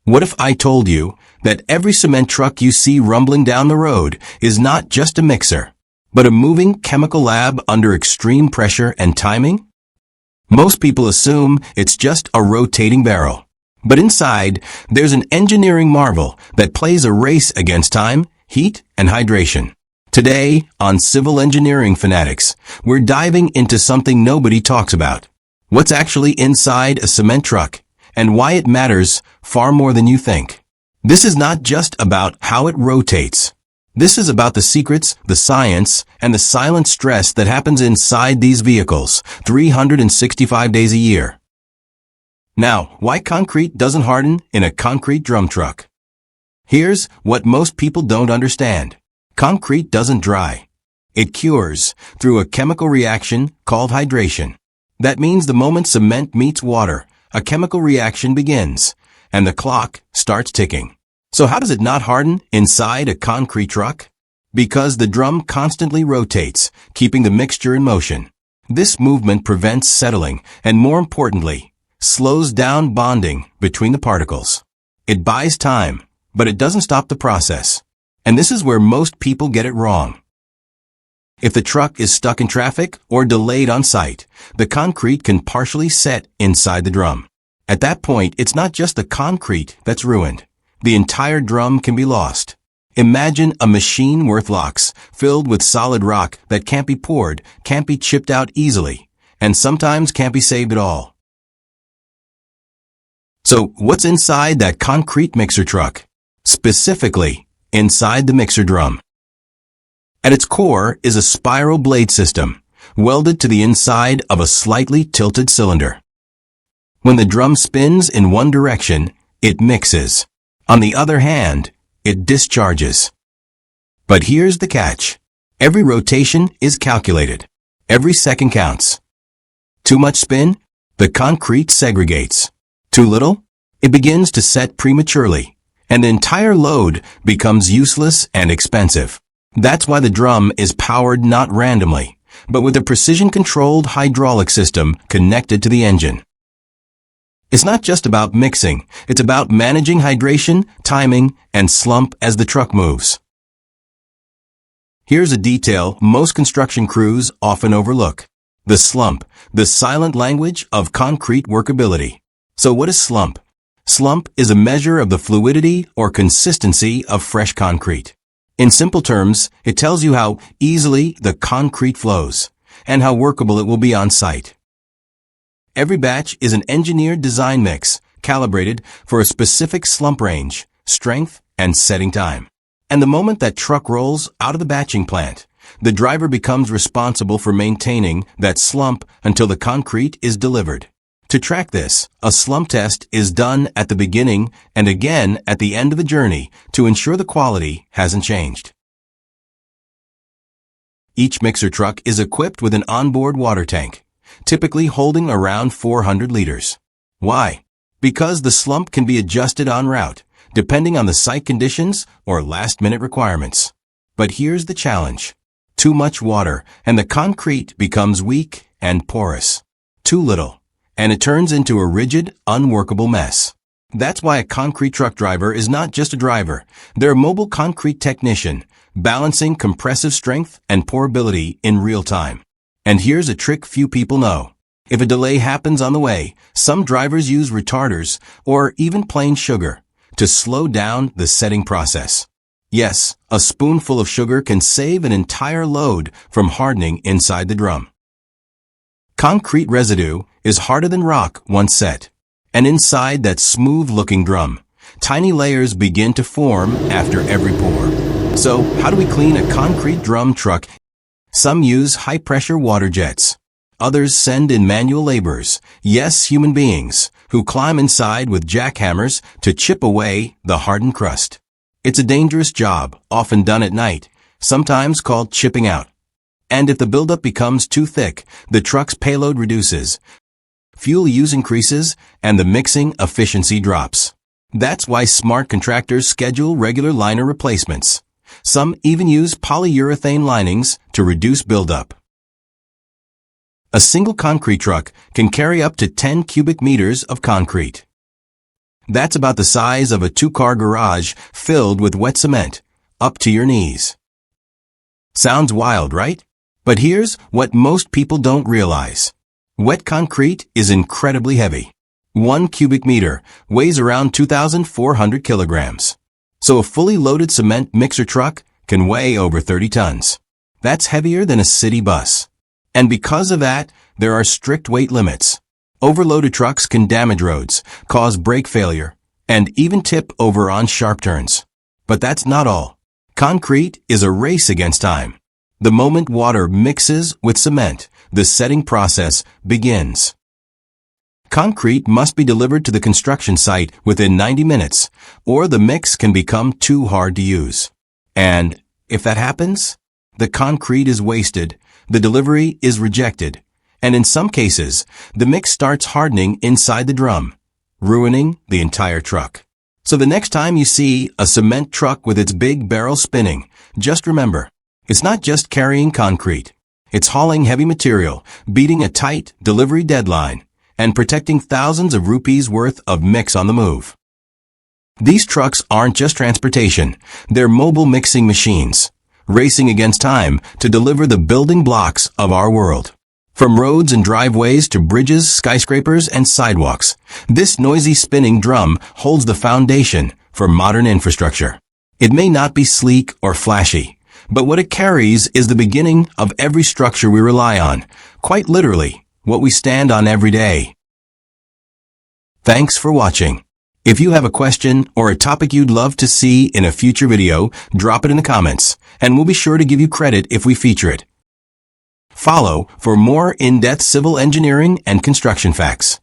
What if I told you that every cement truck you see rumbling down the road is not just a mixer, but a moving chemical lab under extreme pressure and timing? Most people assume it's just a rotating barrel. But inside, there's an engineering marvel that plays a race against time, heat, and hydration. Today, on Civil Engineering Fanatics, we're diving into something nobody talks about. What's actually inside a cement truck, and why it matters far more than you think. This is not just about how it rotates. This is about the secrets, the science, and the silent stress that happens inside these vehicles 365 days a year. Now, why concrete doesn't harden in a concrete drum truck? Here's what most people don't understand. Concrete doesn't dry. It cures through a chemical reaction called hydration. That means the moment cement meets water, a chemical reaction begins, and the clock starts ticking. So how does it not harden inside a concrete truck? Because the drum constantly rotates, keeping the mixture in motion. This movement prevents settling, and more importantly, slows down bonding between the particles. It buys time, but it doesn't stop the process. And this is where most people get it wrong. If the truck is stuck in traffic or delayed on site, the concrete can partially set inside the drum. At that point, it's not just the concrete that's ruined. The entire drum can be lost. Imagine a machine worth lakhs, filled with solid rock that can't be poured, can't be chipped out easily, and sometimes can't be saved at all. So, what's inside that concrete mixer truck? Specifically, inside the mixer drum. At its core is a spiral blade system, welded to the inside of a slightly tilted cylinder. When the drum spins in one direction, it mixes. On the other hand, it discharges. But here's the catch. Every rotation is calculated. Every second counts. Too much spin? The concrete segregates. Too little? It begins to set prematurely, and the entire load becomes useless and expensive. That's why the drum is powered not randomly, but with a precision-controlled hydraulic system connected to the engine. It's not just about mixing, it's about managing hydration, timing, and slump as the truck moves. Here's a detail most construction crews often overlook. The slump, the silent language of concrete workability. So what is slump? Slump is a measure of the fluidity or consistency of fresh concrete. In simple terms, it tells you how easily the concrete flows and how workable it will be on site. Every batch is an engineered design mix, calibrated for a specific slump range, strength, and setting time. And the moment that truck rolls out of the batching plant, the driver becomes responsible for maintaining that slump until the concrete is delivered. To track this, a slump test is done at the beginning and again at the end of the journey to ensure the quality hasn't changed. Each mixer truck is equipped with an onboard water tank, typically holding around 400 liters. Why? Because the slump can be adjusted en route, depending on the site conditions or last-minute requirements. But here's the challenge. Too much water, and the concrete becomes weak and porous. Too little, and it turns into a rigid, unworkable mess. That's why a concrete truck driver is not just a driver. They're a mobile concrete technician, balancing compressive strength and pourability in real time. And here's a trick few people know. If a delay happens on the way, some drivers use retarders or even plain sugar to slow down the setting process. Yes, a spoonful of sugar can save an entire load from hardening inside the drum. Concrete residue is harder than rock once set. And inside that smooth-looking drum, tiny layers begin to form after every pour. So, how do we clean a concrete drum truck? Some use high-pressure water jets. Others send in manual laborers, yes, human beings, who climb inside with jackhammers to chip away the hardened crust. It's a dangerous job, often done at night, sometimes called chipping out. And if the buildup becomes too thick, the truck's payload reduces, fuel use increases, and the mixing efficiency drops. That's why smart contractors schedule regular liner replacements. Some even use polyurethane linings to reduce buildup. A single concrete truck can carry up to 10 cubic meters of concrete. That's about the size of a two-car garage filled with wet cement, up to your knees. Sounds wild, right? But here's what most people don't realize. Wet concrete is incredibly heavy. 1 cubic meter weighs around 2,400 kilograms. So a fully loaded cement mixer truck can weigh over 30 tons. That's heavier than a city bus. And because of that, there are strict weight limits. Overloaded trucks can damage roads, cause brake failure, and even tip over on sharp turns. But that's not all. Concrete is a race against time. The moment water mixes with cement, the setting process begins. Concrete must be delivered to the construction site within 90 minutes, or the mix can become too hard to use. And if that happens, the concrete is wasted, the delivery is rejected, and in some cases, the mix starts hardening inside the drum, ruining the entire truck. So the next time you see a cement truck with its big barrel spinning, just remember, it's not just carrying concrete. It's hauling heavy material, beating a tight delivery deadline, and protecting thousands of rupees worth of mix on the move. These trucks aren't just transportation, they're mobile mixing machines, racing against time to deliver the building blocks of our world. From roads and driveways to bridges, skyscrapers, and sidewalks, this noisy spinning drum holds the foundation for modern infrastructure. It may not be sleek or flashy, but what it carries is the beginning of every structure we rely on, quite literally, what we stand on every day. Thanks for watching. If you have a question or a topic you'd love to see in a future video, drop it in the comments, and we'll be sure to give you credit if we feature it. Follow for more in-depth civil engineering and construction facts.